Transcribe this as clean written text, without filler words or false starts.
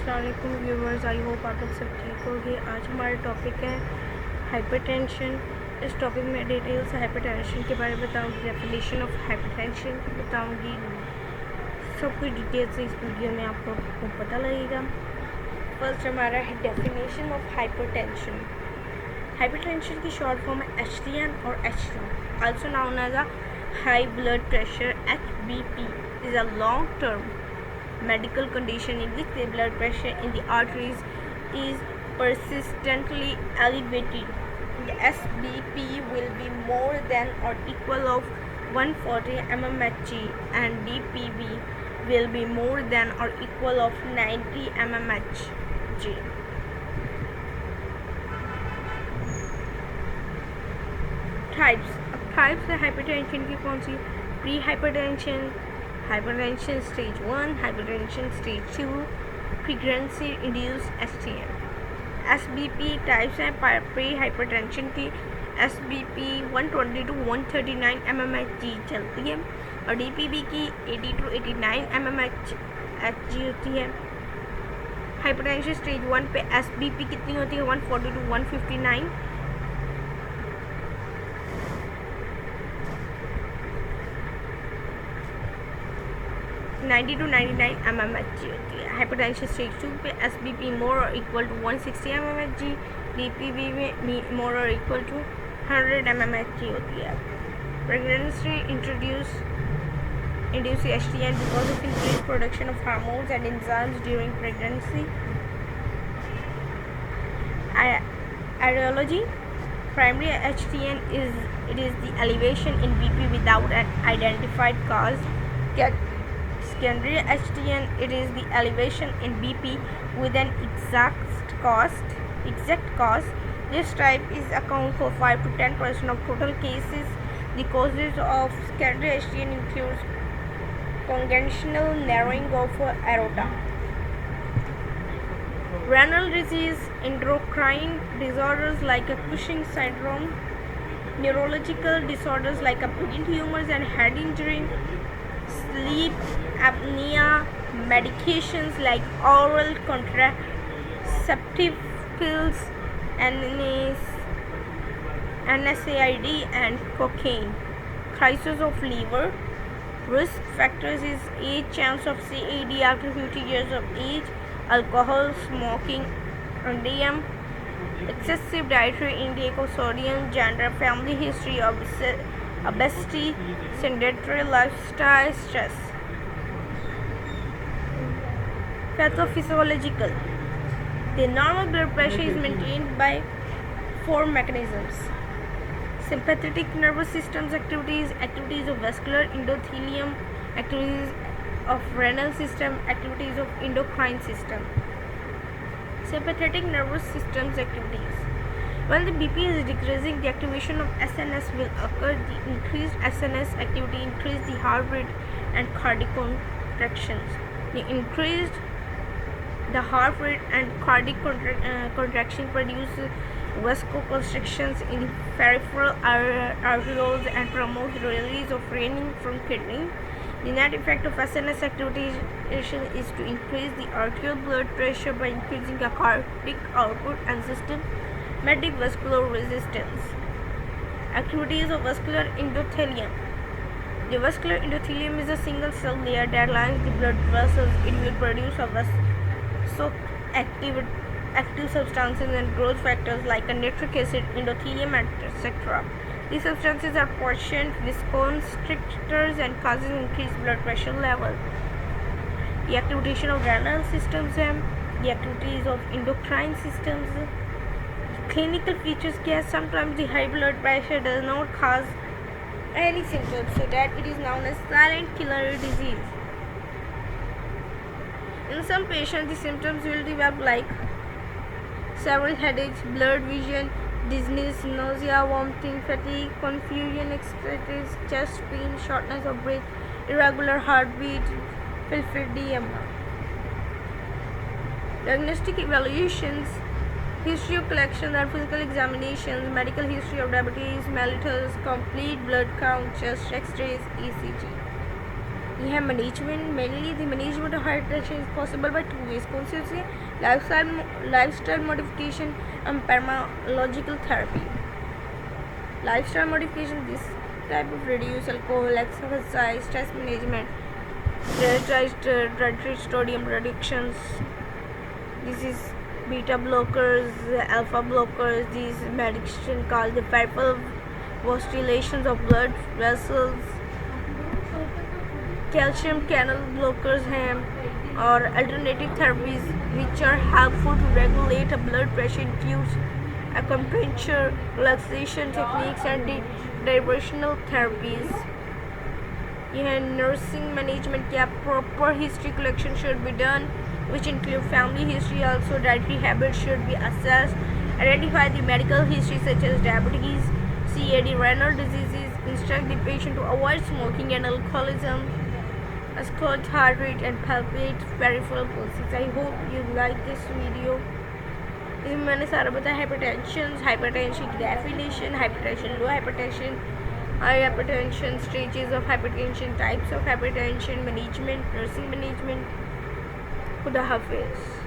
अस्सलाम वालेकुम viewers, I hope आप लोग सब ठीक होंगे। आज हमारा टॉपिक है हाइपरटेंशन। इस टॉपिक में डिटेल से हाइपरटेंशन के बारे में बताऊंगी, डेफिनेशन ऑफ हाइपरटेंशन बताऊंगी, सब कुछ डिटेल से इस वीडियो में आप लोग को पता लगेगा। फर्स्ट हमारा है डेफिनेशन ऑफ हाइपरटेंशन। हाइपरटेंशन की शॉर्ट फॉर्म है HTN और HT, also known as a high blood pressure. HBP is a long term medical condition in which the blood pressure in the arteries is persistently elevated. The SBP will be more than or equal of 140 mmHg and DPB will be more than or equal of 90 mmHg. Types है hypertension की कौन सी? Pre hypertension, hypertension stage 1, hypertension stage 2, pregnancy induced HTN. SBP types हैं pre hypertension की। SBP 120 to 139 mmHg चलती है और DPB की 80 to 89 mmHg होती है। हाइपरटेंशन स्टेज 1 पे SBP कितनी होती है? 140 to 159, 90 to 99 mmHg होती है। हाइपरटेंशन स्टेज 2 पे SBP मोर और इक्वल टू 160 mmHg, DPB में मोर और इक्वल टू 100 mmHg होती है। Pregnancy induce HTN because of increased production of hormones and enzymes during pregnancy. Etiology: primary HTN is the elevation in BP without an identified cause. Secondary HTN, it is the elevation in BP with an exact cause. This type is account for 5 to 10% of total cases. The causes of secondary HTN includes congenital narrowing of aorta, renal disease, endocrine disorders like a Cushing syndrome, neurological disorders like a brain tumors and head injury, sleep apnea, medications like oral contraceptive pills, NSAID and cocaine. Crisis of liver. Risk factors is age, chance of CAD after 50 years of age, alcohol, smoking, radium, excessive dietary intake of sodium, gender, family history of obesity, sedentary lifestyle, stress. Pathophysiological. The normal blood pressure is maintained by 4 mechanisms: sympathetic nervous system's activities, activities of vascular endothelium, activities of renal system, activities of endocrine system. Sympathetic nervous system's activities. When the BP is decreasing, the activation of SNS will occur. The increased SNS activity increases the heart rate and cardiac contractions. The heart rate and cardiac contraction produce vasoconstrictions in the peripheral arterioles and promote the release of renin from kidney. The net effect of SNS activation is to increase the arterial blood pressure by increasing the cardiac output and systematic vascular resistance. Activities of vascular endothelium. The vascular endothelium is a single cell layer that lines the blood vessels. It will produce a vasoactive substances and growth factors like nitric acid, endothelium, etc. These substances are potent vasoconstrictors and causes increased blood pressure level. The activation of renal systems and the activities of endocrine systems. Clinical features care. Sometimes the high blood pressure does not cause any symptoms, so that it is known as silent killer disease. In some patients, the symptoms will develop like several headaches, blurred vision, dizziness, nausea, vomiting, fatigue, confusion, anxiety, chest pain, shortness of breath, irregular heartbeat, lymphedema. Diagnostic evaluations. History of collection and physical examinations, medical history of diabetes mellitus, complete blood count, chest X-rays, ECG. ये है management. Mainly the management of hypertension is possible by two ways. कौन से होते हैं? Lifestyle modification and pharmacological therapy. Lifestyle modification, this type of reduce alcohol, exercise, stress management, dietary sodium reductions. This is beta blockers, alpha blockers. These medication called the peripheral vasodilation of blood vessels. Calcium channel blockers हैं और alternative therapies which are helpful to regulate blood pressure, includes acupuncture, relaxation techniques and diversional therapies. यह nursing management क्या proper history collection should be done, which include family history. Also dietary habits should be assessed. Identify the medical history such as diabetes, CAD, renal diseases. Instruct the patient to avoid smoking and alcoholism. Escort heart rate and palpate peripheral pulses. I hope you like this video. इसमें मैंने सारा बताया hypertension की definition, hypertension, low hypertension, high hypertension, stages of hypertension, types of hypertension, management, nursing management. खुदा हाफिज़।